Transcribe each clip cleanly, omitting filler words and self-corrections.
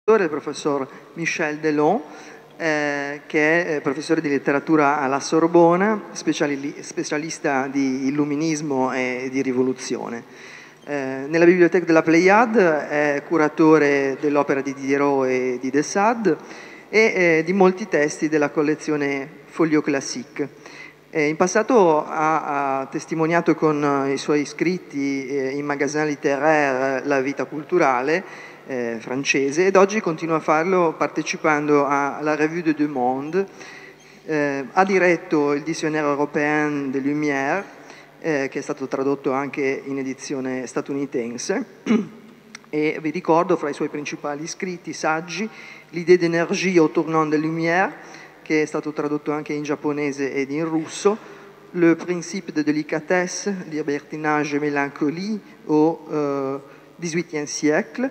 il professor Michel Delon, che è professore di letteratura alla Sorbona, specialista di illuminismo e di rivoluzione. Nella biblioteca della Pléiade è curatore dell'opera di Diderot e di de Sade e di molti testi della collezione Folio Classique. In passato ha testimoniato con i suoi scritti in Magasin Littéraire la vita culturale francese ed oggi continua a farlo partecipando alla Revue de Deux Mondes. Ha diretto il Dictionnaire européen des Lumières, che è stato tradotto anche in edizione statunitense, e vi ricordo fra i suoi principali scritti, saggi, L'idée d'énergie au tournant des Lumières, che è stato tradotto anche in giapponese ed in russo, Le principe de délicatesse, Libertinage et mélancolie au XVIIIe siècle,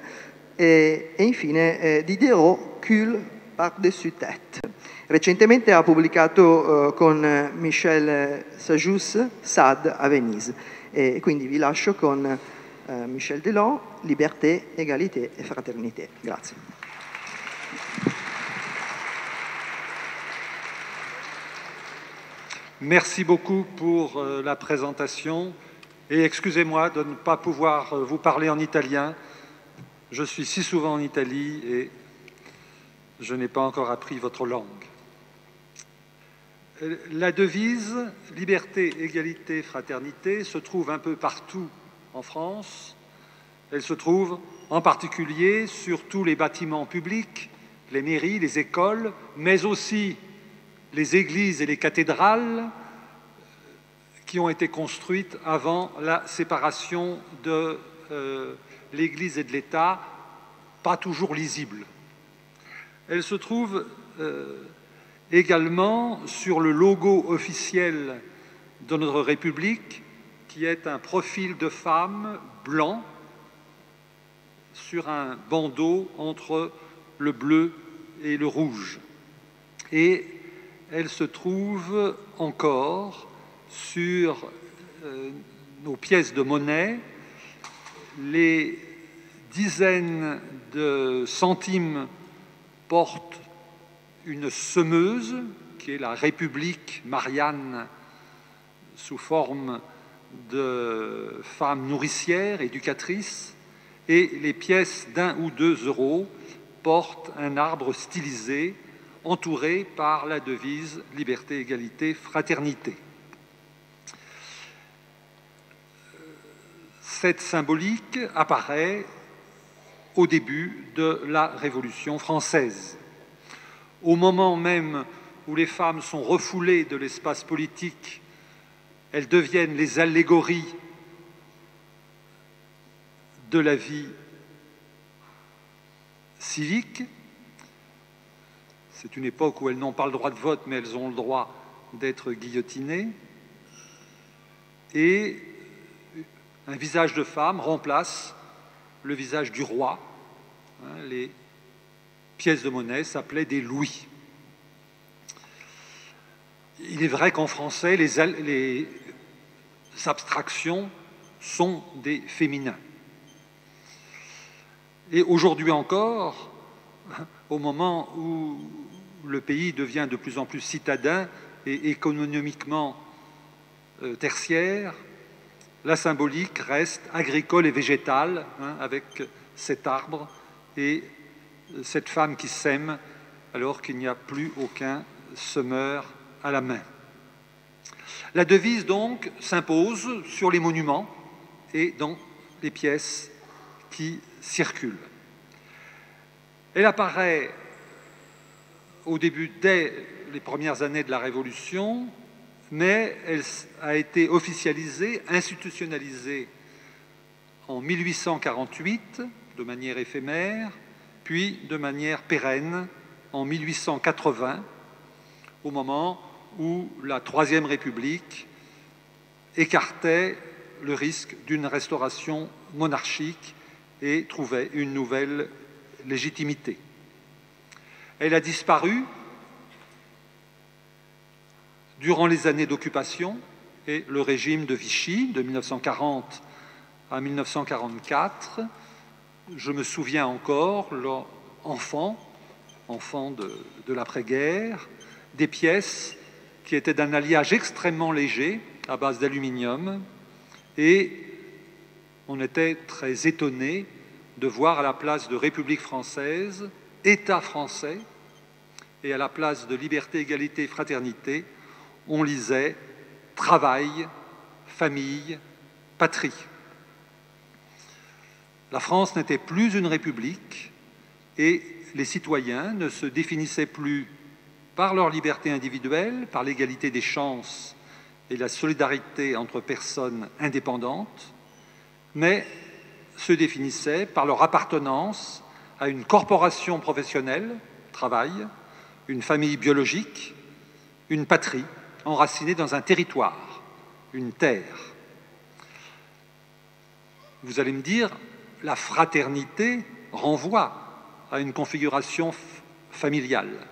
e infine Diderot, Cul par-dessus tête. Recentemente ha pubblicato con Michel Sajous Sade a Venise, e quindi vi lascio con Michel Delon, Liberté, Égalité et Fraternité. Grazie. Merci beaucoup pour la présentation et excusez-moi de ne pas pouvoir vous parler en italien. Je suis si souvent en Italie et je n'ai pas encore appris votre langue. La devise « Liberté, égalité, fraternité » se trouve un peu partout en France. Elle se trouve en particulier sur tous les bâtiments publics, les mairies, les écoles, mais aussi les églises et les cathédrales qui ont été construites avant la séparation de l'Église et de l'État, pas toujours lisibles. Elle se trouve également sur le logo officiel de notre République, qui est un profil de femme blanc sur un bandeau entre le bleu et le rouge. Et elle se trouve encore sur nos pièces de monnaie, les dizaines de centimes portent une semeuse, qui est la République Marianne sous forme de femme nourricière, éducatrice, et les pièces d'1 ou 2 euros portent un arbre stylisé entouré par la devise « Liberté, égalité, fraternité ». Cette symbolique apparaît au début de la Révolution française. Au moment même où les femmes sont refoulées de l'espace politique, elles deviennent les allégories de la vie civique. C'est une époque où elles n'ont pas le droit de vote, mais elles ont le droit d'être guillotinées. Et un visage de femme remplace le visage du roi. Les pièces de monnaie s'appelaient des louis. Il est vrai qu'en français, les abstractions sont des féminins. Et aujourd'hui encore, au moment où le pays devient de plus en plus citadin et économiquement tertiaire, la symbolique reste agricole et végétale, avec cet arbre et cette femme qui sème alors qu'il n'y a plus aucun semeur à la main. La devise, donc, s'impose sur les monuments et dans les pièces qui circulent. Elle apparaît au début, dès les premières années de la Révolution, mais elle a été officialisée, institutionnalisée en 1848 de manière éphémère, puis de manière pérenne en 1880, au moment où la Troisième République écartait le risque d'une restauration monarchique et trouvait une nouvelle légitimité. Elle a disparu durant les années d'occupation et le régime de Vichy, de 1940 à 1944. Je me souviens encore, enfants de l'après-guerre, des pièces qui étaient d'un alliage extrêmement léger, à base d'aluminium, et on était très étonné de voir à la place de République française, État français, et à la place de liberté, égalité, fraternité, on lisait travail, famille, patrie. La France n'était plus une république et les citoyens ne se définissaient plus par leur liberté individuelle, par l'égalité des chances et la solidarité entre personnes indépendantes, mais se définissaient par leur appartenance à une corporation professionnelle, travail, une famille biologique, une patrie enracinée dans un territoire, une terre. Vous allez me dire, la fraternité renvoie à une configuration familiale,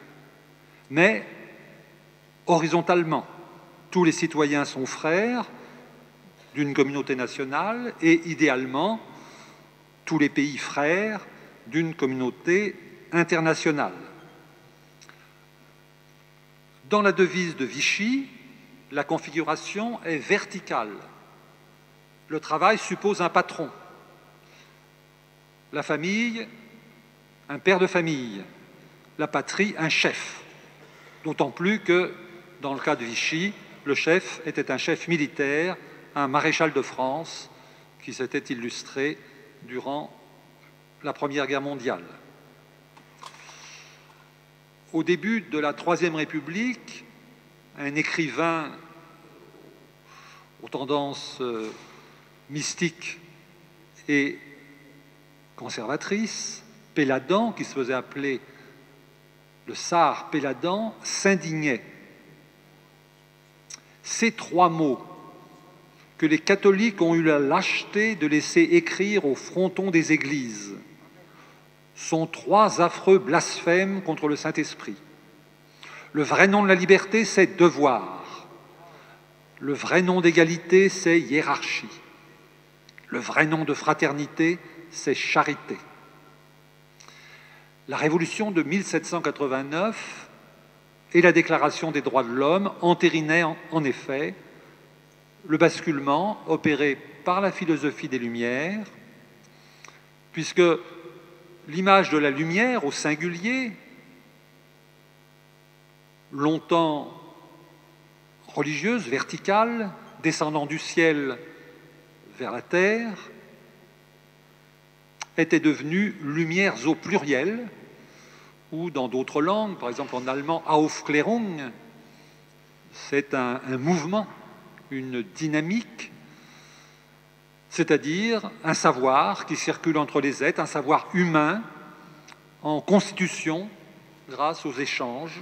mais horizontalement, tous les citoyens sont frères d'une communauté nationale et idéalement, tous les pays frères d'une communauté internationale. Dans la devise de Vichy, la configuration est verticale. Le travail suppose un patron, la famille, un père de famille, la patrie, un chef. D'autant plus que, dans le cas de Vichy, le chef était un chef militaire, un maréchal de France qui s'était illustré durant la Première Guerre mondiale. Au début de la Troisième République, un écrivain aux tendances mystiques et conservatrices, Péladan, qui se faisait appeler le Sar Péladan, s'indignait. Ces trois mots que les catholiques ont eu la lâcheté de laisser écrire au fronton des églises sont trois affreux blasphèmes contre le Saint-Esprit. Le vrai nom de la liberté, c'est devoir. Le vrai nom d'égalité, c'est hiérarchie. Le vrai nom de fraternité, c'est charité. La Révolution de 1789 et la Déclaration des droits de l'homme entérinaient en effet le basculement opéré par la philosophie des Lumières, puisque l'image de la lumière au singulier, longtemps religieuse, verticale, descendant du ciel vers la terre, était devenue lumières au pluriel, ou dans d'autres langues, par exemple en allemand, Aufklärung, c'est un mouvement, une dynamique, c'est-à-dire un savoir qui circule entre les êtres, un savoir humain en constitution grâce aux échanges,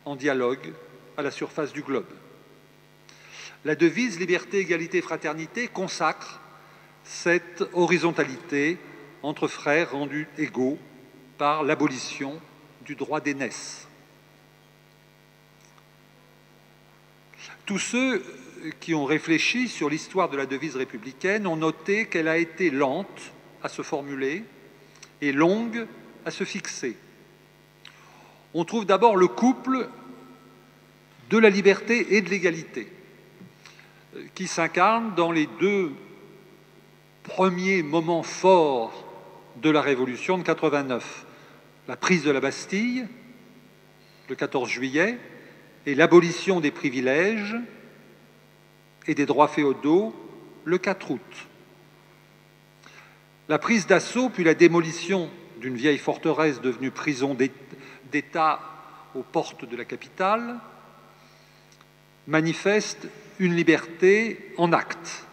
en dialogue à la surface du globe. La devise liberté, égalité, fraternité consacre cette horizontalité entre frères rendus égaux par l'abolition du droit d'aînesse. Tous ceux qui ont réfléchi sur l'histoire de la devise républicaine ont noté qu'elle a été lente à se formuler et longue à se fixer. On trouve d'abord le couple de la liberté et de l'égalité qui s'incarne dans les deux premiers moments forts de la Révolution de 89. La prise de la Bastille, le 14 juillet, et l'abolition des privilèges et des droits féodaux, le 4 août. La prise d'assaut puis la démolition d'une vieille forteresse devenue prison d'État aux portes de la capitale manifestent une liberté en actes.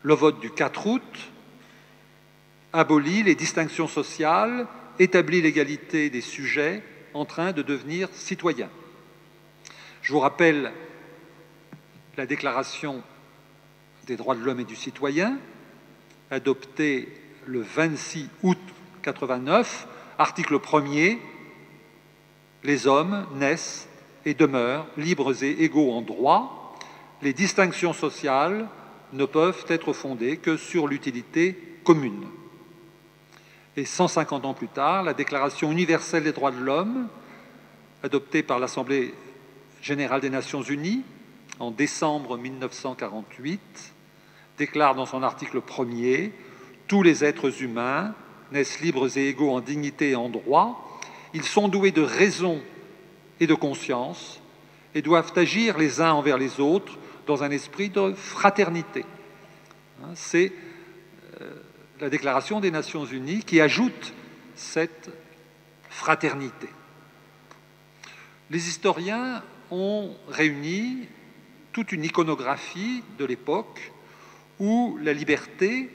Le vote du 4 août abolit les distinctions sociales, établit l'égalité des sujets en train de devenir citoyens. Je vous rappelle la Déclaration des droits de l'homme et du citoyen, adoptée le 26 août 89, article 1er, les hommes naissent et demeurent libres et égaux en droit. Les distinctions sociales ne peuvent être fondées que sur l'utilité commune. Et 150 ans plus tard, la Déclaration universelle des droits de l'homme, adoptée par l'Assemblée générale des Nations unies en décembre 1948, déclare dans son article 1er « Tous les êtres humains naissent libres et égaux en dignité et en droit. Ils sont doués de raison et de conscience et doivent agir les uns envers les autres dans un esprit de fraternité. » C'est la Déclaration des Nations unies qui ajoute cette fraternité. Les historiens ont réuni toute une iconographie de l'époque où la liberté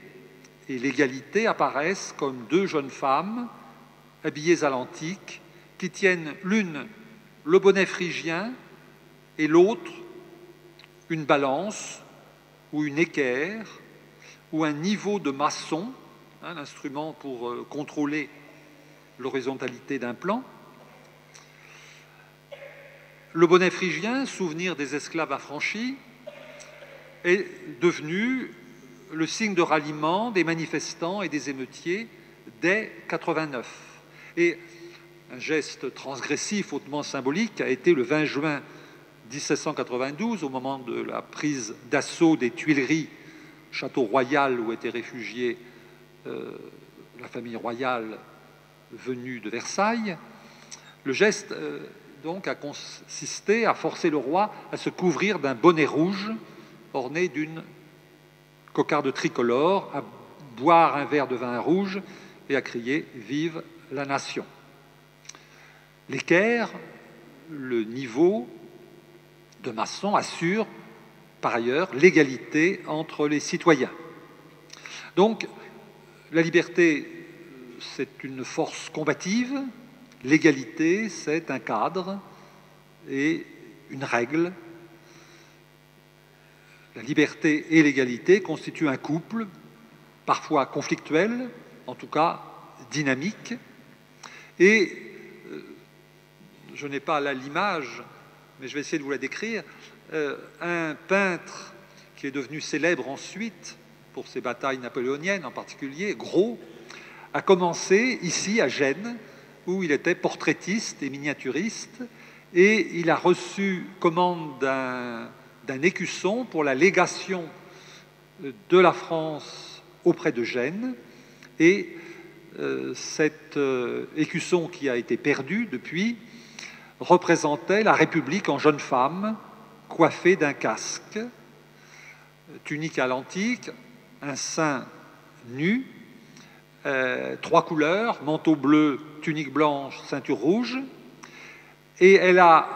et l'égalité apparaissent comme deux jeunes femmes habillées à l'antique qui tiennent l'une le bonnet phrygien et l'autre une balance ou une équerre ou un niveau de maçon, un instrument pour contrôler l'horizontalité d'un plan. Le bonnet phrygien, souvenir des esclaves affranchis, est devenu le signe de ralliement des manifestants et des émeutiers dès 89. Et un geste transgressif hautement symbolique a été le 20 juin 1792, au moment de la prise d'assaut des Tuileries, château royal où était réfugiée la famille royale venue de Versailles. Le geste donc a consisté à forcer le roi à se couvrir d'un bonnet rouge orné d'une cocarde tricolore, à boire un verre de vin rouge et à crier « Vive la nation !» L'équerre, le niveau de maçon, assure par ailleurs l'égalité entre les citoyens. Donc, la liberté, c'est une force combative, l'égalité, c'est un cadre et une règle. La liberté et l'égalité constituent un couple, parfois conflictuel, en tout cas dynamique. Et je n'ai pas là l'image, mais je vais essayer de vous la décrire. Un peintre qui est devenu célèbre ensuite pour ses batailles napoléoniennes en particulier, Gros, a commencé ici à Gênes, où il était portraitiste et miniaturiste, et il a reçu commande d'un écusson pour la légation de la France auprès de Gênes, et cet écusson qui a été perdu depuis représentait la République en jeune femme, coiffée d'un casque, tunique à l'antique, un sein nu, 3 couleurs, manteau bleu, tunique blanche, ceinture rouge, et elle a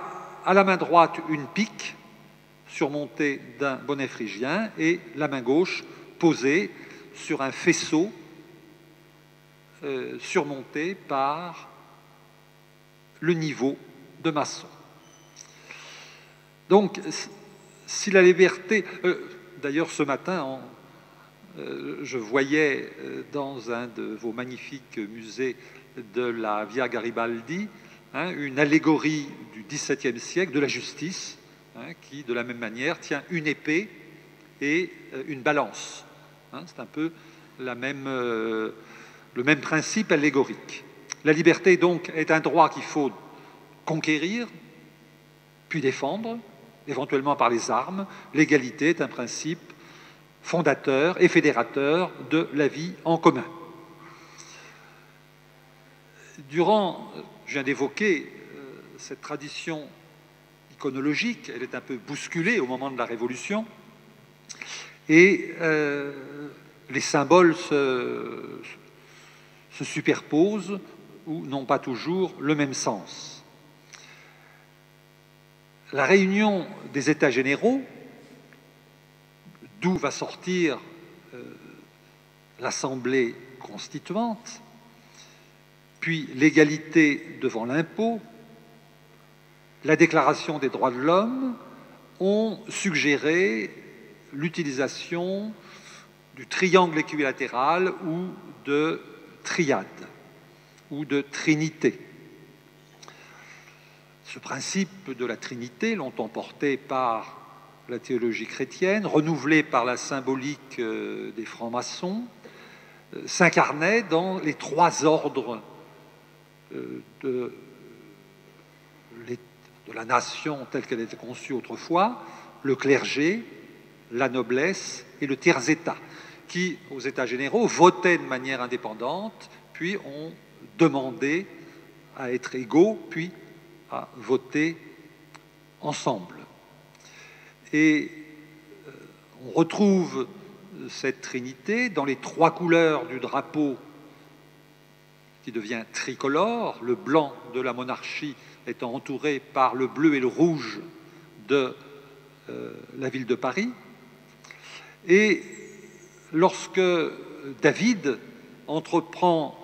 à la main droite une pique surmontée d'un bonnet phrygien et la main gauche posée sur un faisceau surmonté par le niveau de maçon. Donc, si la liberté... D'ailleurs, ce matin, je voyais dans un de vos magnifiques musées de la Via Garibaldi une allégorie du XVIIe siècle de la justice, qui, de la même manière, tient une épée et une balance. C'est un peu le même principe allégorique. La liberté, donc, est un droit qu'il faut conquérir, puis défendre, éventuellement par les armes. L'égalité est un principe fondateur et fédérateur de la vie en commun. Je viens d'évoquer cette tradition iconologique, elle est un peu bousculée au moment de la Révolution, et les symboles se superposent ou n'ont pas toujours le même sens. La réunion des États généraux, d'où va sortir l'Assemblée constituante, puis l'égalité devant l'impôt, la Déclaration des droits de l'homme, ont suggéré l'utilisation du triangle équilatéral ou de triade ou de trinité. Ce principe de la Trinité, longtemps porté par la théologie chrétienne, renouvelé par la symbolique des francs-maçons, s'incarnait dans les trois ordres de la nation telle qu'elle était conçue autrefois, le clergé, la noblesse et le tiers-état, qui, aux États généraux, votaient de manière indépendante, puis ont demandé à être égaux, puis à voter ensemble. Et on retrouve cette trinité dans les trois couleurs du drapeau qui devient tricolore, le blanc de la monarchie étant entouré par le bleu et le rouge de la ville de Paris. Et lorsque David entreprend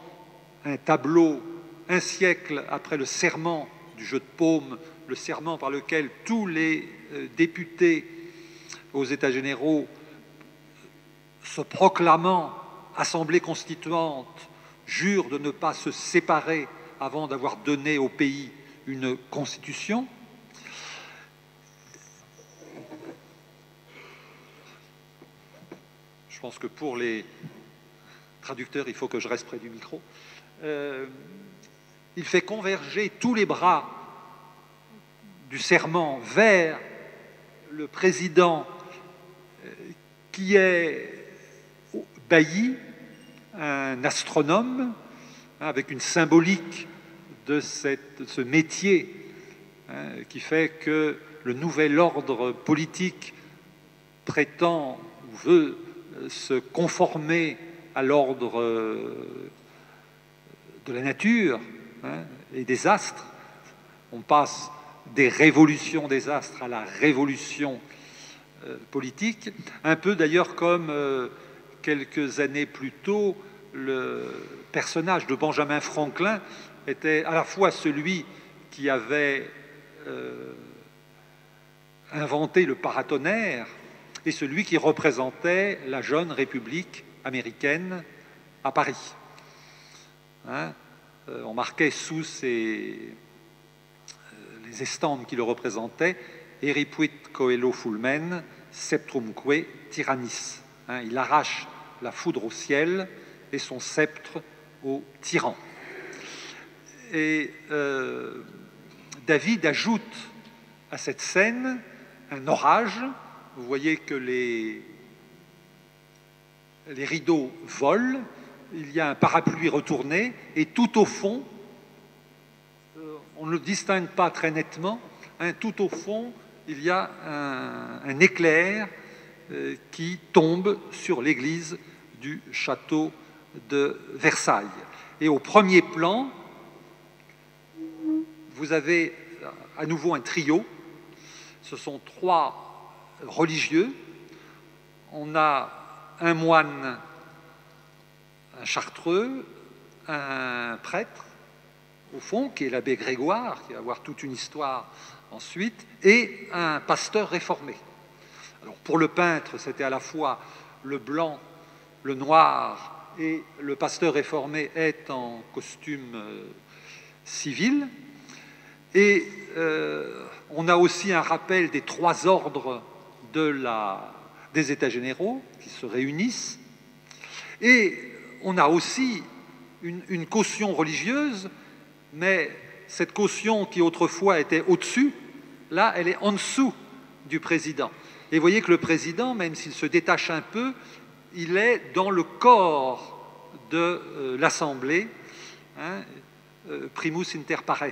un tableau un siècle après le serment du jeu de paume, le serment par lequel tous les députés aux États généraux, se proclamant assemblée constituante, jurent de ne pas se séparer avant d'avoir donné au pays une constitution. Je pense que pour les traducteurs, il faut que je reste près du micro. Il fait converger tous les bras du serment vers le président qui est Bailly, un astronome, avec une symbolique de ce métier qui fait que le nouvel ordre politique prétend ou veut se conformer à l'ordre de la nature et des astres. On passe des révolutions des astres à la révolution politique, un peu d'ailleurs comme quelques années plus tôt, le personnage de Benjamin Franklin était à la fois celui qui avait inventé le paratonnerre et celui qui représentait la jeune République américaine à Paris. On marquait sous les estampes qui le représentaient « Eripuit coelo fulmen, septrumque tyrannis ». Il arrache la foudre au ciel et son sceptre au tyran. Et David ajoute à cette scène un orage. Vous voyez que les rideaux volent, il y a un parapluie retourné, et tout au fond, on ne le distingue pas très nettement, tout au fond, il y a un éclair qui tombe sur l'église du château de Versailles. Et au premier plan, vous avez à nouveau un trio. Ce sont trois religieux. On a un moine, un chartreux, un prêtre, au fond, qui est l'abbé Grégoire, qui va avoir toute une histoire ensuite, et un pasteur réformé. Alors, pour le peintre, c'était à la fois le blanc, le noir, et le pasteur réformé est en costume civil. Et on a aussi un rappel des trois ordres des États généraux qui se réunissent. Et on a aussi une caution religieuse, mais cette caution qui autrefois était au-dessus, là, elle est en dessous du président. Et vous voyez que le président, même s'il se détache un peu, il est dans le corps de l'Assemblée, primus inter pares,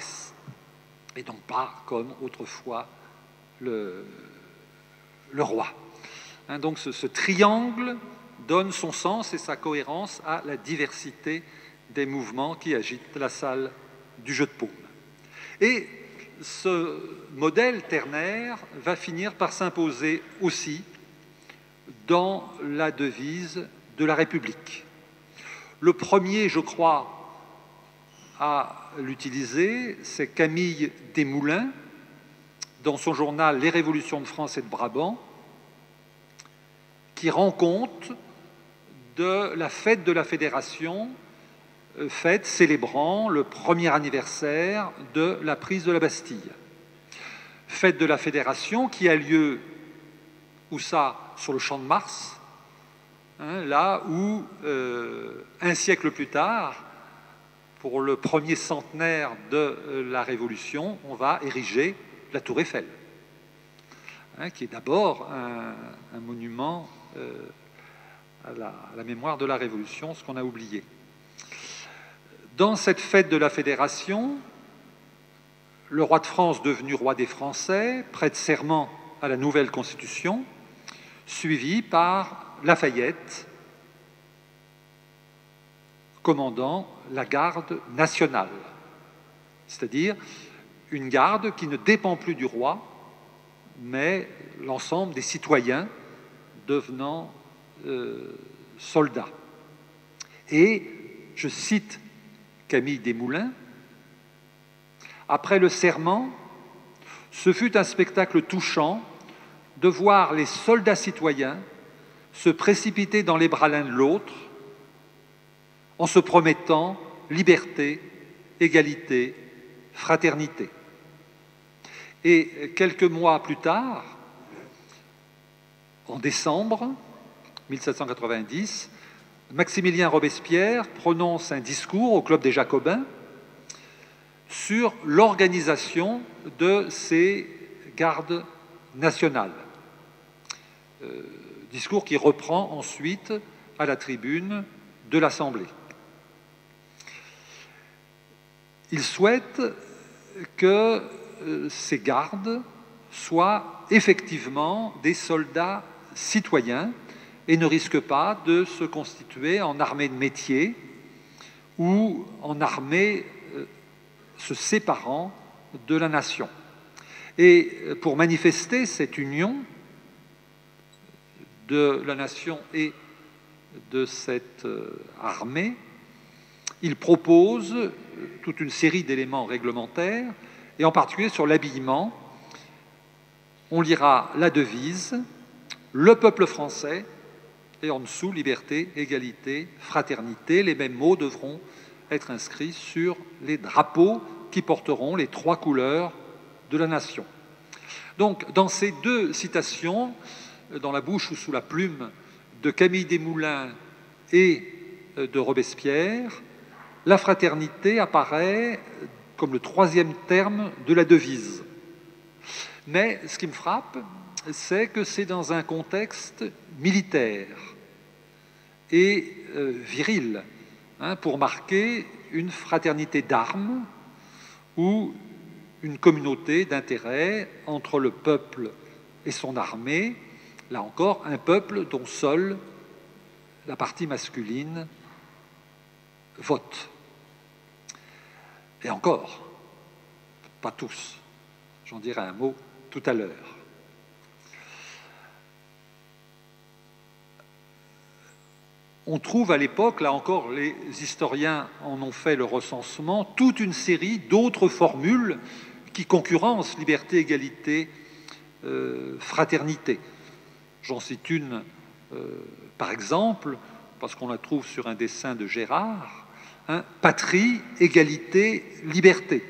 et donc pas comme autrefois le roi. Donc ce triangle donne son sens et sa cohérence à la diversité des mouvements qui agitent la salle du jeu de paume. Et ce modèle ternaire va finir par s'imposer aussi dans la devise de la République. Le premier, je crois, à l'utiliser, c'est Camille Desmoulins, dans son journal « Les révolutions de France et de Brabant », qui rend compte de la fête de la Fédération, fête célébrant le premier anniversaire de la prise de la Bastille. Fête de la Fédération qui a lieu, où ça, sur le Champ de Mars, hein, là où, un siècle plus tard, pour le premier centenaire de la Révolution, on va ériger la Tour Eiffel, hein, qui est d'abord un monument à la mémoire de la Révolution, ce qu'on a oublié. Dans cette fête de la Fédération, le roi de France, devenu roi des Français, prête serment à la nouvelle Constitution, suivi par Lafayette, commandant la garde nationale, c'est-à-dire une garde qui ne dépend plus du roi, mais l'ensemble des citoyens devenant soldats. Et, je cite Camille Desmoulins, « Après le serment, ce fut un spectacle touchant de voir les soldats citoyens se précipiter dans les bras l'un de l'autre en se promettant liberté, égalité, fraternité. » Et quelques mois plus tard, en décembre 1790, Maximilien Robespierre prononce un discours au Club des Jacobins sur l'organisation de ces gardes nationales. Discours qui reprend ensuite à la tribune de l'Assemblée. Il souhaite que ces gardes soient effectivement des soldats citoyens et ne risquent pas de se constituer en armée de métier ou en armée se séparant de la nation. Et pour manifester cette union de la nation et de cette armée, il propose toute une série d'éléments réglementaires, et en particulier sur l'habillement. On lira la devise « Le peuple français », et en dessous « Liberté, égalité, fraternité ». Les mêmes mots devront être inscrits sur les drapeaux qui porteront les 3 couleurs de la nation. Donc, dans ces 2 citations, dans la bouche ou sous la plume de Camille Desmoulins et de Robespierre, la fraternité apparaît comme le 3e terme de la devise. Mais ce qui me frappe, c'est que c'est dans un contexte militaire et viril, hein, pour marquer une fraternité d'armes ou une communauté d'intérêts entre le peuple et son armée, là encore, un peuple dont seule la partie masculine vote. Et encore, pas tous, j'en dirai un mot tout à l'heure. On trouve à l'époque, là encore, les historiens en ont fait le recensement, toute une série d'autres formules qui concurrencent liberté, égalité, fraternité. J'en cite une, par exemple, parce qu'on la trouve sur un dessin de Gérard, hein, « patrie, égalité, liberté ».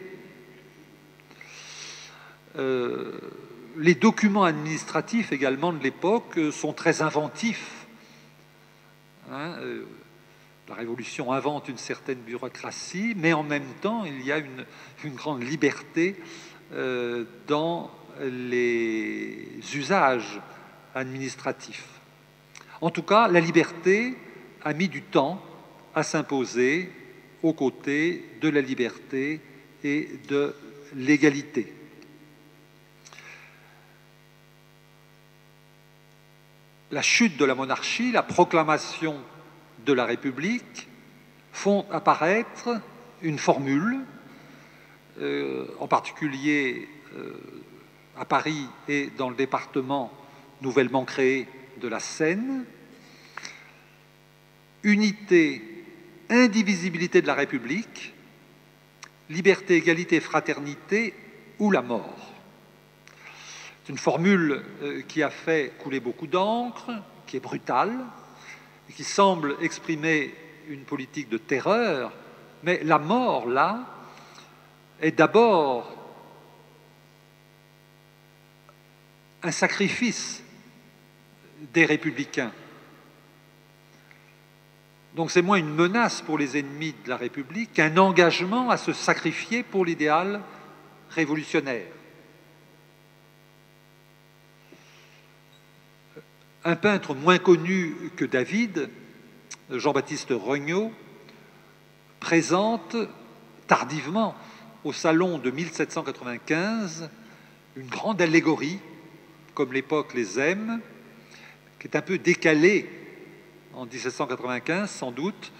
Les documents administratifs également de l'époque sont très inventifs. La Révolution invente une certaine bureaucratie, mais en même temps, il y a une grande liberté dans les usages administratifs. En tout cas, la liberté a mis du temps à s'imposer aux côtés de la liberté et de l'égalité. La chute de la monarchie, la proclamation de la République font apparaître une formule, en particulier à Paris et dans le département nouvellement créé de la Seine, unité, indivisibilité de la République, liberté, égalité, fraternité ou la mort. C'est une formule qui a fait couler beaucoup d'encre, qui est brutale, et qui semble exprimer une politique de terreur, mais la mort, là, est d'abord un sacrifice des républicains. Donc c'est moins une menace pour les ennemis de la République qu'un engagement à se sacrifier pour l'idéal révolutionnaire. Un peintre moins connu que David, Jean-Baptiste Regnault, présente tardivement au salon de 1795 une grande allégorie, comme l'époque les aime, qui est un peu décalée en 1795 sans doute,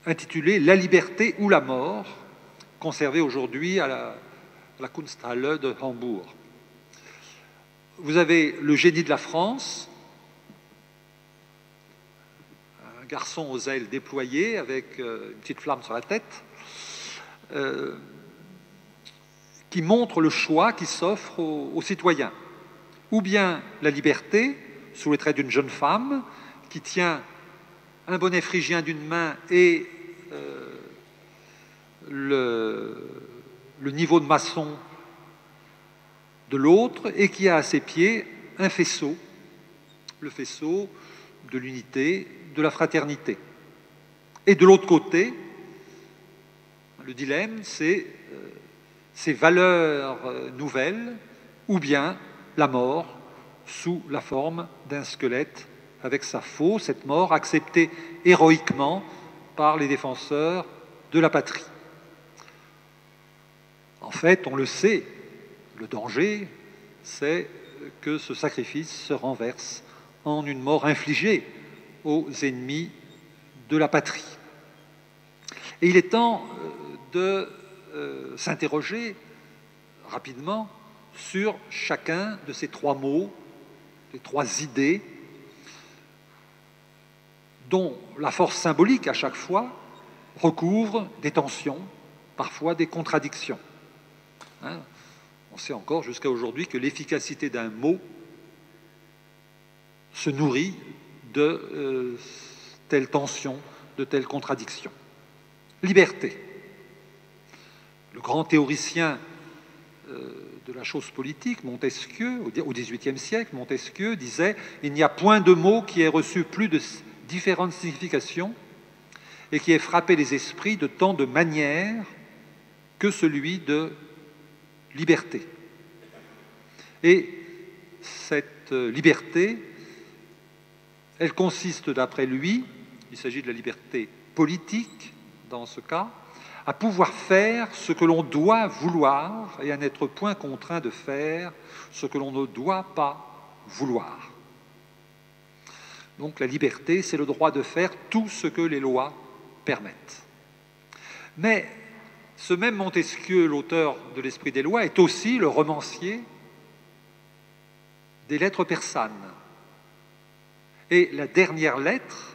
intitulée « La liberté ou la mort », conservée aujourd'hui à la Kunsthalle de Hambourg. Vous avez le génie de la France, un garçon aux ailes déployées avec une petite flamme sur la tête, qui montre le choix qui s'offre aux citoyens. Ou bien la liberté, sous les traits d'une jeune femme, qui tient un bonnet phrygien d'une main et le niveau de maçon de l'autre, et qui a à ses pieds un faisceau, le faisceau de l'unité, de la fraternité. Et de l'autre côté, le dilemme, c'est ces valeurs nouvelles, ou bien la mort sous la forme d'un squelette avec sa faux, cette mort acceptée héroïquement par les défenseurs de la patrie. En fait, on le sait, le danger, c'est que ce sacrifice se renverse en une mort infligée aux ennemis de la patrie. Et il est temps de s'interroger rapidement sur chacun de ces trois mots, les trois idées, dont la force symbolique à chaque fois recouvre des tensions, parfois des contradictions. On sait encore jusqu'à aujourd'hui que l'efficacité d'un mot se nourrit de telles tensions, de telles contradictions. Liberté. Le grand théoricien de la chose politique, Montesquieu, au XVIIIe siècle, Montesquieu disait « Il n'y a point de mot qui ait reçu plus de différentes significations et qui ait frappé les esprits de tant de manières que celui de liberté. » Et cette liberté, elle consiste, d'après lui, il s'agit de la liberté politique dans ce cas, à pouvoir faire ce que l'on doit vouloir et à n'être point contraint de faire ce que l'on ne doit pas vouloir. Donc la liberté, c'est le droit de faire tout ce que les lois permettent. Mais ce même Montesquieu, l'auteur de l'Esprit des lois, est aussi le romancier des lettres persanes. Et la dernière lettre,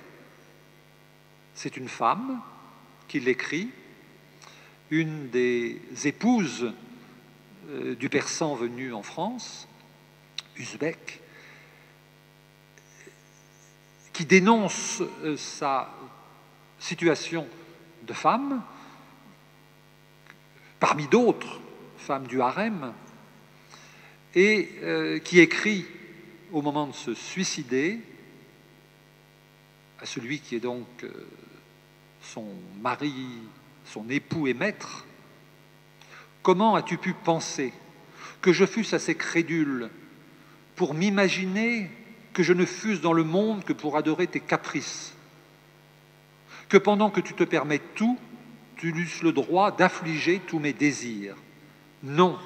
c'est une femme qui l'écrit, une des épouses du persan venu en France, Uzbek, qui dénonce sa situation de femme, parmi d'autres femmes du harem, et qui écrit au moment de se suicider à celui qui est donc son mari, son époux et maître: « Comment as-tu pu penser que je fusse assez crédule pour m'imaginer que je ne fusse dans le monde que pour adorer tes caprices, que pendant que tu te permets tout, tu eusses le droit d'affliger tous mes désirs. Non,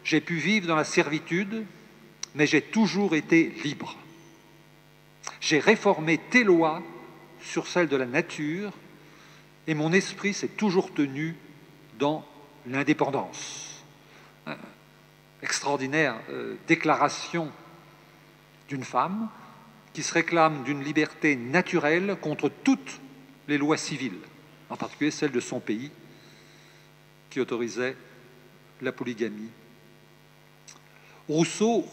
j'ai pu vivre dans la servitude, mais j'ai toujours été libre. J'ai réformé tes lois sur celles de la nature, et mon esprit s'est toujours tenu dans l'indépendance. » Extraordinaire déclaration d'une femme qui se réclame d'une liberté naturelle contre toutes les lois civiles, en particulier celle de son pays, qui autorisait la polygamie. Rousseau,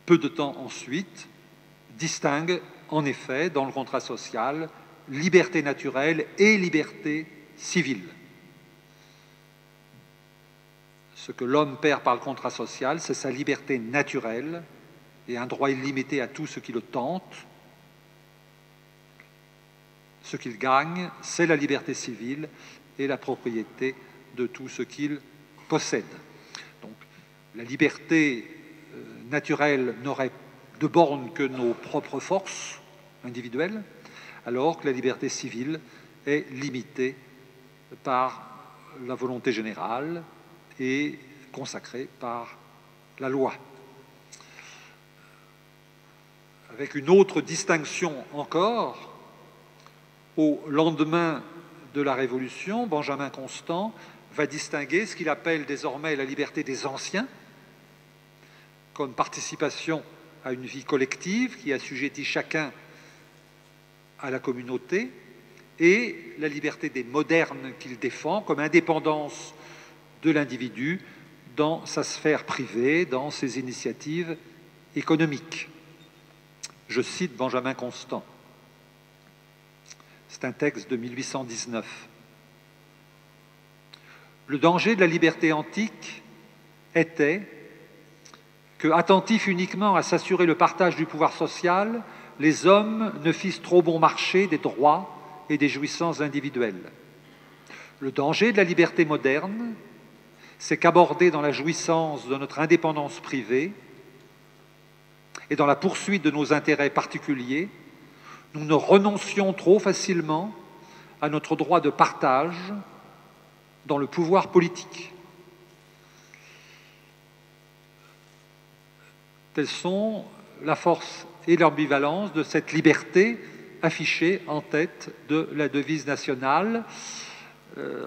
peu de temps ensuite, distingue en effet dans le contrat social liberté naturelle et liberté civile. Ce que l'homme perd par le contrat social, c'est sa liberté naturelle, et un droit illimité à tout ce qui le tente. Ce qu'il gagne, c'est la liberté civile et la propriété de tout ce qu'il possède. Donc, la liberté naturelle n'aurait de borne que nos propres forces individuelles, alors que la liberté civile est limitée par la volonté générale et consacrée par la loi. Avec une autre distinction encore, au lendemain de la Révolution, Benjamin Constant va distinguer ce qu'il appelle désormais la liberté des anciens, comme participation à une vie collective qui assujettit chacun à la communauté, et la liberté des modernes qu'il défend comme indépendance de l'individu dans sa sphère privée, dans ses initiatives économiques. Je cite Benjamin Constant. C'est un texte de 1819. Le danger de la liberté antique était que, attentifs uniquement à s'assurer le partage du pouvoir social, les hommes ne fissent trop bon marché des droits et des jouissances individuelles. Le danger de la liberté moderne, c'est qu'abordé dans la jouissance de notre indépendance privée et dans la poursuite de nos intérêts particuliers, nous ne renoncions trop facilement à notre droit de partage dans le pouvoir politique. Telles sont la force et l'ambivalence de cette liberté affichée en tête de la devise nationale,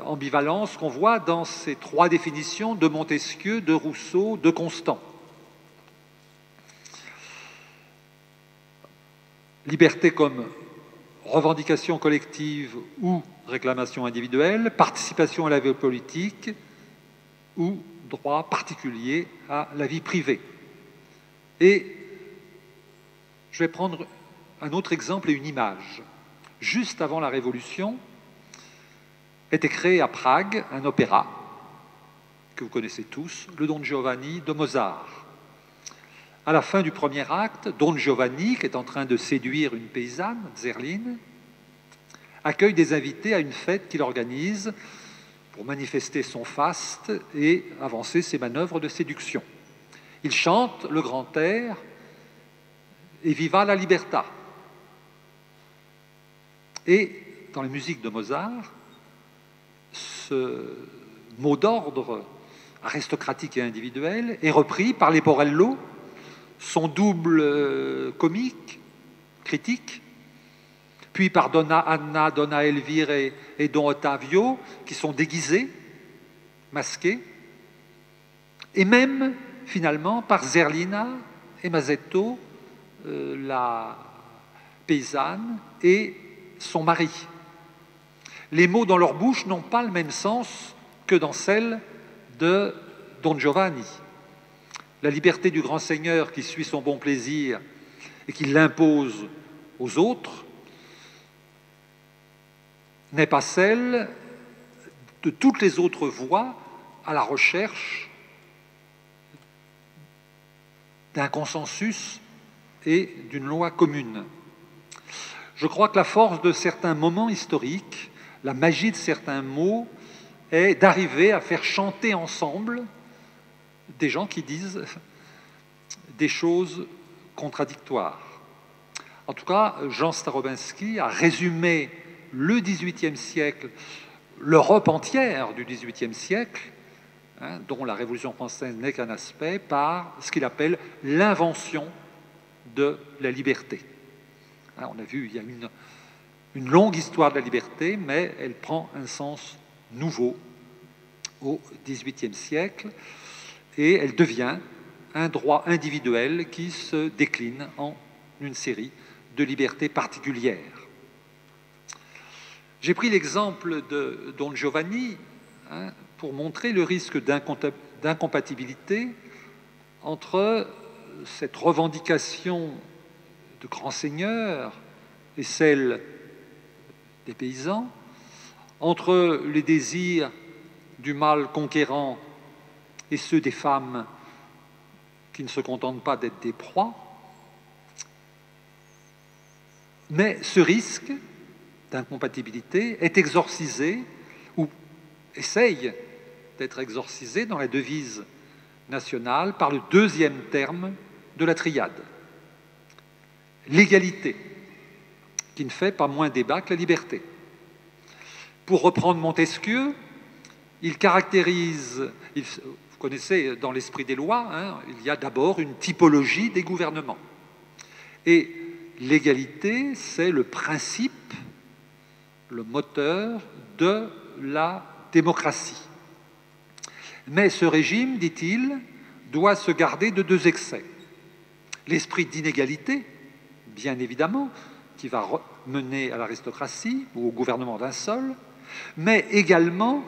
ambivalence qu'on voit dans ces trois définitions de Montesquieu, de Rousseau, de Constant. Liberté comme revendication collective ou réclamation individuelle, participation à la vie politique ou droit particulier à la vie privée. Et je vais prendre un autre exemple et une image. Juste avant la Révolution, était créé à Prague un opéra que vous connaissez tous, le Don Giovanni de Mozart. À la fin du premier acte, Don Giovanni, qui est en train de séduire une paysanne, Zerline, accueille des invités à une fête qu'il organise pour manifester son faste et avancer ses manœuvres de séduction. Il chante le grand air « Et viva la libertà ». Et dans la musique de Mozart, ce mot d'ordre aristocratique et individuel est repris par Leporello, son double comique, critique, puis par Donna Anna, Donna Elvire et Don Ottavio, qui sont déguisés, masqués, et même, finalement, par Zerlina et Masetto, la paysanne, et son mari. Les mots dans leur bouche n'ont pas le même sens que dans celle de Don Giovanni. La liberté du grand seigneur qui suit son bon plaisir et qui l'impose aux autres n'est pas celle de toutes les autres voies à la recherche d'un consensus et d'une loi commune. Je crois que la force de certains moments historiques, la magie de certains mots, est d'arriver à faire chanter ensemble des gens qui disent des choses contradictoires. En tout cas, Jean Starobinski a résumé le XVIIIe siècle, l'Europe entière du XVIIIe siècle, dont la Révolution française n'est qu'un aspect, par ce qu'il appelle l'invention de la liberté. On a vu, il y a une longue histoire de la liberté, mais elle prend un sens nouveau au XVIIIe siècle et elle devient un droit individuel qui se décline en une série de libertés particulières. J'ai pris l'exemple de Don Giovanni pour montrer le risque d'incompatibilité entre cette revendication de grands seigneurs et celle des paysans, entre les désirs du mâle conquérant et ceux des femmes qui ne se contentent pas d'être des proies, Mais ce risque d'incompatibilité est exorcisé, ou essaye d'être exorcisé dans la devise nationale par le deuxième terme de la triade, l'égalité, qui ne fait pas moins débat que la liberté. Pour reprendre Montesquieu, il caractérise, vous connaissez dans l'esprit des lois, hein, il y a d'abord une typologie des gouvernements. Et l'égalité, c'est le principe, le moteur de la démocratie. Mais ce régime, dit-il, doit se garder de deux excès. L'esprit d'inégalité, bien évidemment, qui va mener à l'aristocratie ou au gouvernement d'un seul, mais également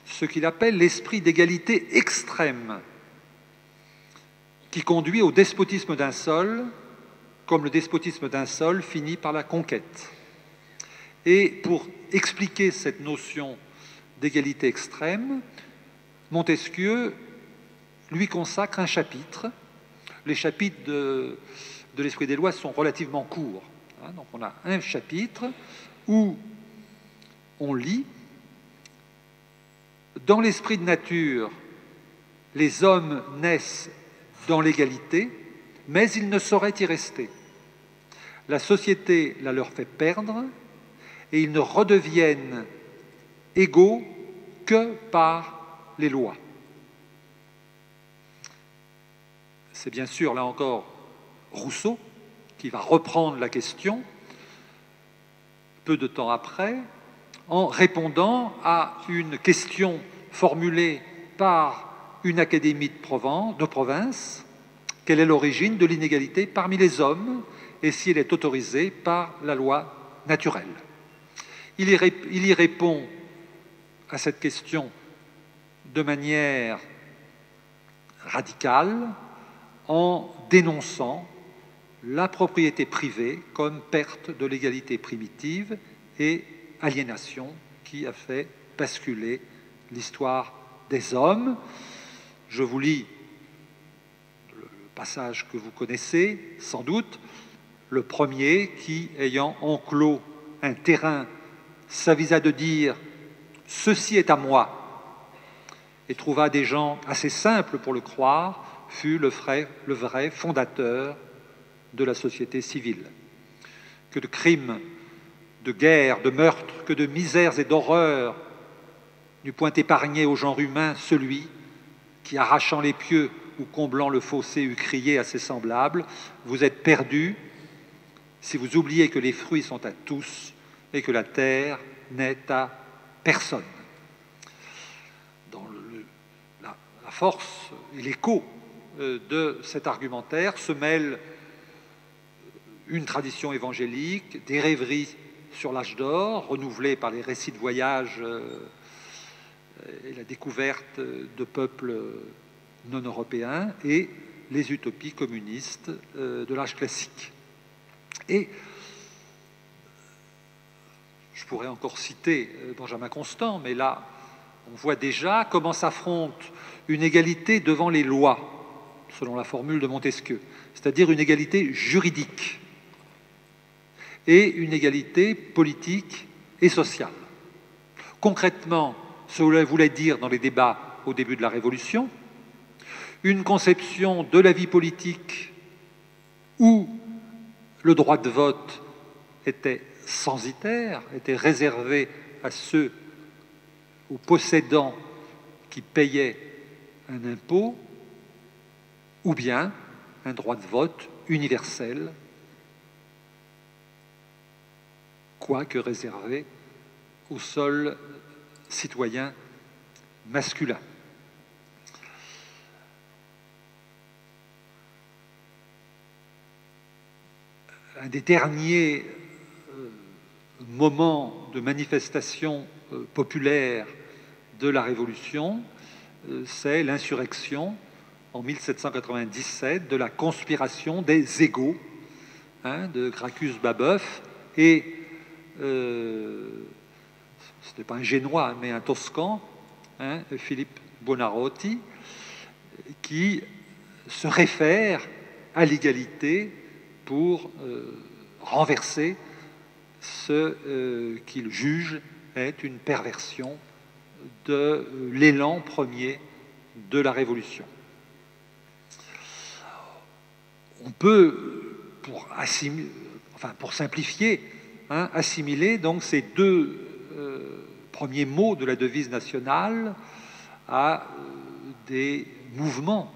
ce qu'il appelle l'esprit d'égalité extrême, qui conduit au despotisme d'un seul, comme le despotisme d'un seul finit par la conquête. Et pour expliquer cette notion d'égalité extrême, Montesquieu lui consacre un chapitre. Les chapitres de l'Esprit des lois sont relativement courts. Donc on a un chapitre où on lit « Dans l'esprit de nature, les hommes naissent dans l'égalité, mais ils ne sauraient y rester. La société la leur fait perdre et ils ne redeviennent égaux que par les lois. » C'est bien sûr, là encore, Rousseau qui va reprendre la question peu de temps après en répondant à une question formulée par une académie de province. Quelle est l'origine de l'inégalité parmi les hommes et si elle est autorisée par la loi naturelle? Il y répond à cette question de manière radicale en dénonçant la propriété privée comme perte de l'égalité primitive et aliénation qui a fait basculer l'histoire des hommes. Je vous lis le passage que vous connaissez sans doute, le premier qui, ayant enclos un terrain, s'avisa de dire « Ceci est à moi » et trouva des gens assez simples pour le croire, fut le vrai fondateur de la société civile. Que de crimes, de guerres, de meurtres, que de misères et d'horreurs n'eût point épargné au genre humain celui qui, arrachant les pieux ou comblant le fossé, eût crié à ses semblables « Vous êtes perdus si vous oubliez que les fruits sont à tous et que la terre n'est à personne. » Dans la force et l'écho de cet argumentaire se mêle une tradition évangélique, des rêveries sur l'âge d'or, renouvelées par les récits de voyage et la découverte de peuples non européens, et les utopies communistes de l'âge classique. Et je pourrais encore citer Benjamin Constant, mais là, on voit déjà comment s'affronte une égalité devant les lois, selon la formule de Montesquieu, c'est-à-dire une égalité juridique et une égalité politique et sociale. Concrètement, cela voulait dire dans les débats au début de la Révolution, une conception de la vie politique où le droit de vote était censitaire, était réservé à ceux, aux possédants qui payaient un impôt, ou bien un droit de vote universel, quoique réservé aux seuls citoyens masculins. Un des derniers moments de manifestation populaire de la Révolution, c'est l'insurrection en 1797 de la conspiration des égaux de Gracchus Babeuf et ce n'était pas un Génois mais un Toscan, Philippe Buonarroti, qui se réfère à l'égalité pour renverser ce qu'il juge être une perversion de l'élan premier de la Révolution. On peut, pour simplifier, assimiler donc ces deux premiers mots de la devise nationale à des mouvements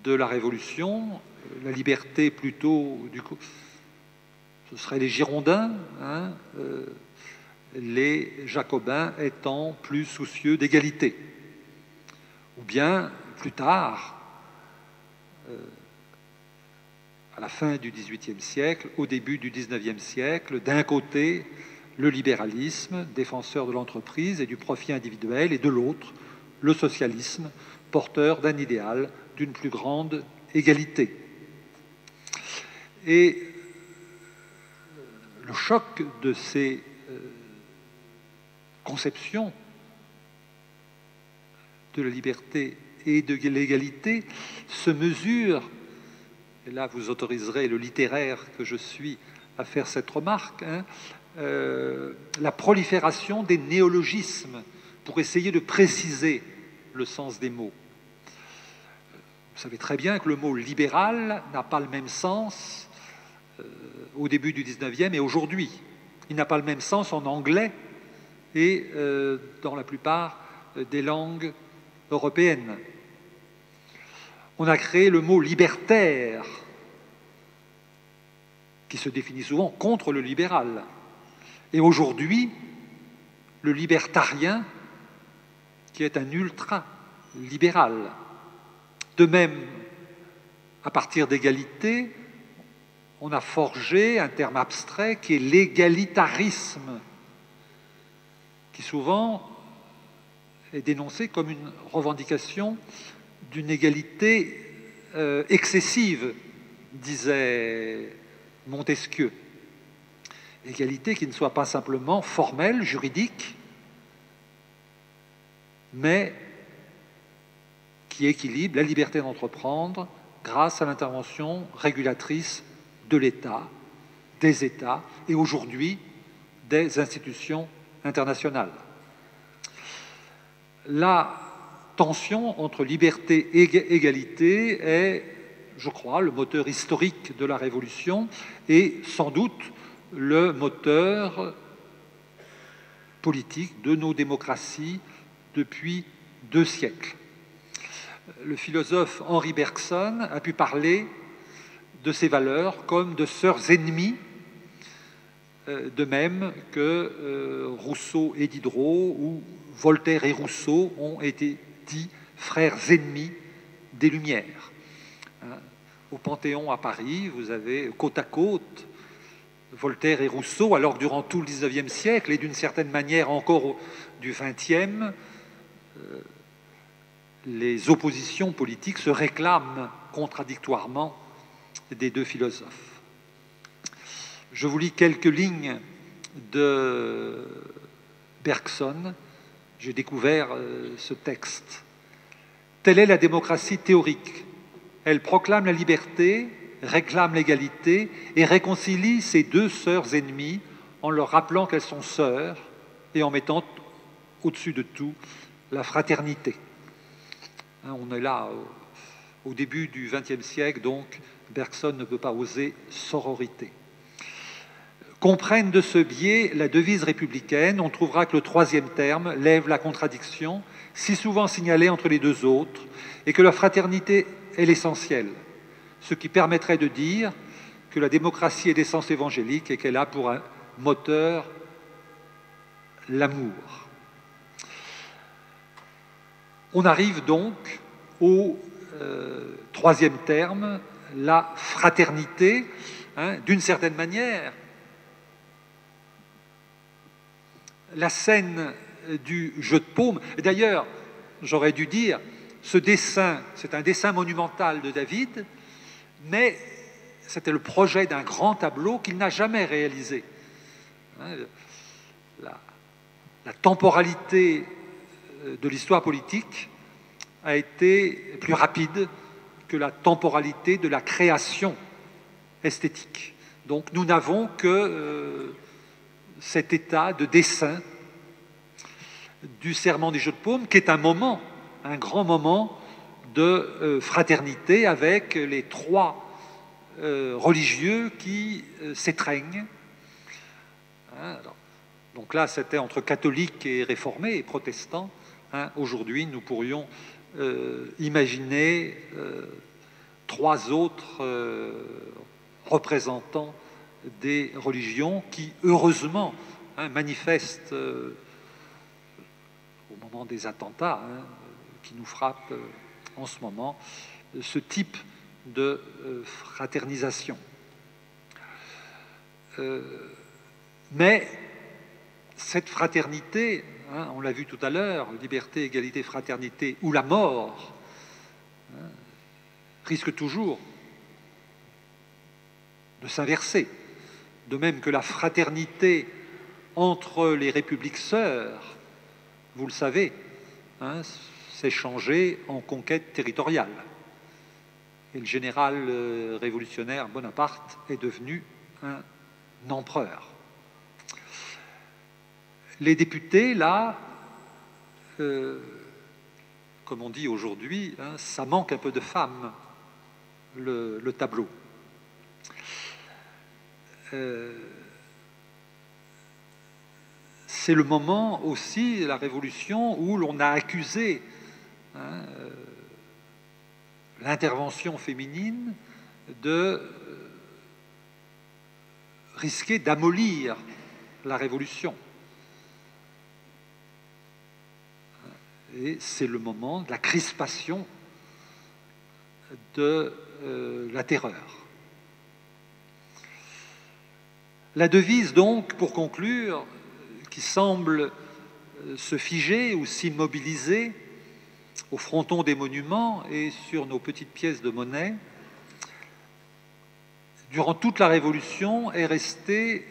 de la Révolution, la liberté plutôt, du coup, ce seraient les Girondins, les Jacobins étant plus soucieux d'égalité. Ou bien, plus tard, à la fin du XVIIIe siècle, au début du XIXe siècle, d'un côté, le libéralisme, défenseur de l'entreprise et du profit individuel, et de l'autre, le socialisme, porteur d'un idéal d'une plus grande égalité. Et le choc de ces conceptions de la liberté et de l'égalité se mesure, et là vous autoriserez le littéraire que je suis à faire cette remarque, la prolifération des néologismes pour essayer de préciser le sens des mots. Vous savez très bien que le mot libéral n'a pas le même sens au début du 19e et aujourd'hui. Il n'a pas le même sens en anglais et dans la plupart des langues européennes. On a créé le mot libertaire, qui se définit souvent contre le libéral. Et aujourd'hui, le libertarien, qui est un ultra-libéral. De même, à partir d'égalité, on a forgé un terme abstrait qui est l'égalitarisme, qui souvent est dénoncé comme une revendication d'une égalité excessive, disait Montesquieu. Égalité qui ne soit pas simplement formelle, juridique, mais qui équilibre la liberté d'entreprendre grâce à l'intervention régulatrice de l'État, des États et aujourd'hui des institutions internationales. La tension entre liberté et égalité est, je crois, le moteur historique de la Révolution et sans doute le moteur politique de nos démocraties depuis 2 siècles. Le philosophe Henri Bergson a pu parler de ces valeurs comme de sœurs ennemies, de même que Rousseau et Diderot ou Voltaire et Rousseau ont été dits frères ennemis des Lumières. Au Panthéon à Paris, vous avez côte à côte Voltaire et Rousseau, alors que durant tout le XIXe siècle et d'une certaine manière encore du XXe, les oppositions politiques se réclament contradictoirement des deux philosophes. Je vous lis quelques lignes de Bergson. J'ai découvert ce texte. Telle est la démocratie théorique. Elle proclame la liberté, réclame l'égalité et réconcilie ces deux sœurs ennemies en leur rappelant qu'elles sont sœurs et en mettant au-dessus de tout la fraternité. On est là au début du XXe siècle, donc Bergson ne peut pas oser sororité. Comprennent de ce biais la devise républicaine, on trouvera que le 3e terme lève la contradiction, si souvent signalée entre les deux autres, et que la fraternité est l'essentiel, ce qui permettrait de dire que la démocratie est d'essence évangélique et qu'elle a pour un moteur l'amour. On arrive donc au 3e terme, la fraternité, d'une certaine manière. La scène du jeu de paume, d'ailleurs, j'aurais dû dire, ce dessin, c'est un dessin monumental de David, mais c'était le projet d'un grand tableau qu'il n'a jamais réalisé. La temporalité de l'histoire politique a été plus rapide que la temporalité de la création esthétique. Donc nous n'avons que cet état de dessin du serment des Jeux de Paume, qui est un moment, un grand moment de fraternité avec les trois religieux qui s'étreignent. Hein, alors, donc là, c'était entre catholiques et réformés et protestants. Hein. Aujourd'hui, nous pourrions imaginer trois autres représentants des religions qui, heureusement, hein, manifestent au moment des attentats hein, qui nous frappent en ce moment, ce type de fraternisation. Mais cette fraternité, hein, on l'a vu tout à l'heure, liberté, égalité, fraternité, ou la mort, hein, risque toujours de s'inverser. De même que la fraternité entre les républiques sœurs, vous le savez, hein, s'est changée en conquête territoriale. Et le général révolutionnaire Bonaparte est devenu un empereur. Les députés, là, comme on dit aujourd'hui, hein, ça manque un peu de femmes, le tableau. C'est le moment aussi, la Révolution, où l'on a accusé hein, l'intervention féminine de risquer d'amollir la Révolution. Et c'est le moment de la crispation de la terreur. La devise, donc, pour conclure, qui semble se figer ou s'immobiliser au fronton des monuments et sur nos petites pièces de monnaie, durant toute la Révolution, est restée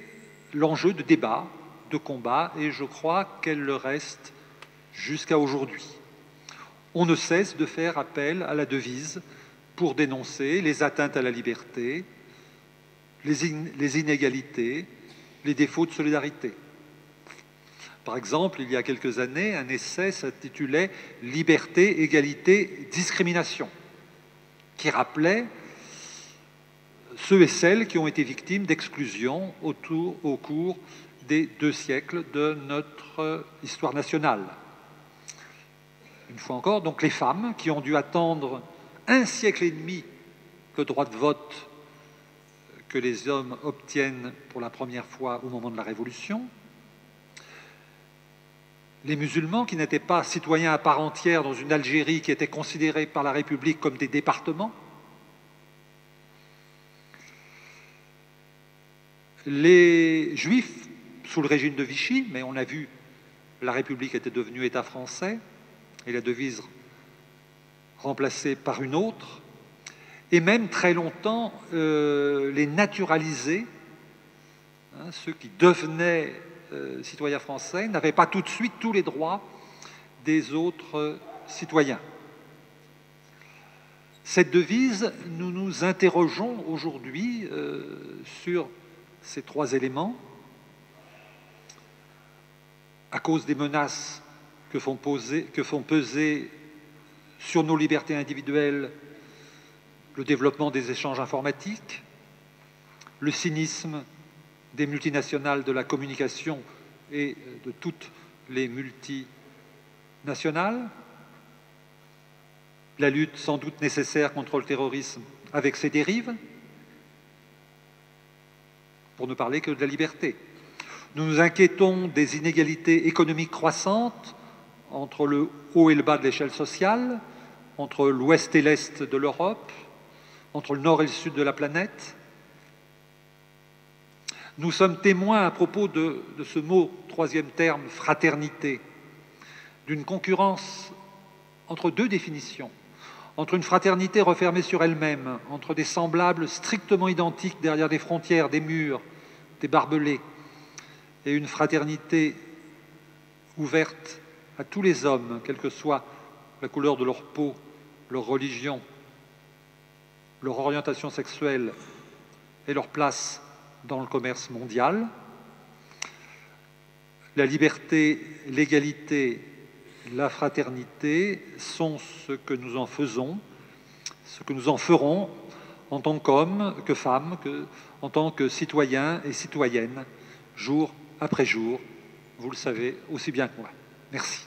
l'enjeu de débat, de combat, et je crois qu'elle le reste jusqu'à aujourd'hui. On ne cesse de faire appel à la devise pour dénoncer les atteintes à la liberté, les inégalités, les défauts de solidarité. Par exemple, il y a quelques années, un essai s'intitulait « Liberté, égalité, discrimination » qui rappelait ceux et celles qui ont été victimes d'exclusion au cours des 2 siècles de notre histoire nationale. Une fois encore, donc les femmes qui ont dû attendre 1 siècle et demi le droit de vote que les hommes obtiennent pour la première fois au moment de la Révolution, les musulmans qui n'étaient pas citoyens à part entière dans une Algérie qui était considérée par la République comme des départements, les Juifs sous le régime de Vichy, mais on a vu la République était devenue État français et la devise remplacée par une autre, et même très longtemps les naturalisés, hein, ceux qui devenaient citoyens français, n'avaient pas tout de suite tous les droits des autres citoyens. Cette devise, nous nous interrogeons aujourd'hui sur ces 3 éléments à cause des menaces que font peser sur nos libertés individuelles le développement des échanges informatiques, le cynisme des multinationales de la communication et de toutes les multinationales, la lutte sans doute nécessaire contre le terrorisme avec ses dérives, pour ne parler que de la liberté. Nous nous inquiétons des inégalités économiques croissantes entre le haut et le bas de l'échelle sociale, entre l'ouest et l'est de l'Europe, entre le nord et le sud de la planète. Nous sommes témoins à propos de ce mot, 3e terme, fraternité, d'une concurrence entre 2 définitions, entre une fraternité refermée sur elle-même, entre des semblables strictement identiques derrière des frontières, des murs, des barbelés, et une fraternité ouverte à tous les hommes, quelle que soit la couleur de leur peau, leur religion, leur orientation sexuelle et leur place dans le commerce mondial. La liberté, l'égalité, la fraternité sont ce que nous en faisons, ce que nous en ferons en tant qu'hommes, que femmes, en tant que citoyens et citoyennes, jour après jour. Vous le savez aussi bien que moi. Merci.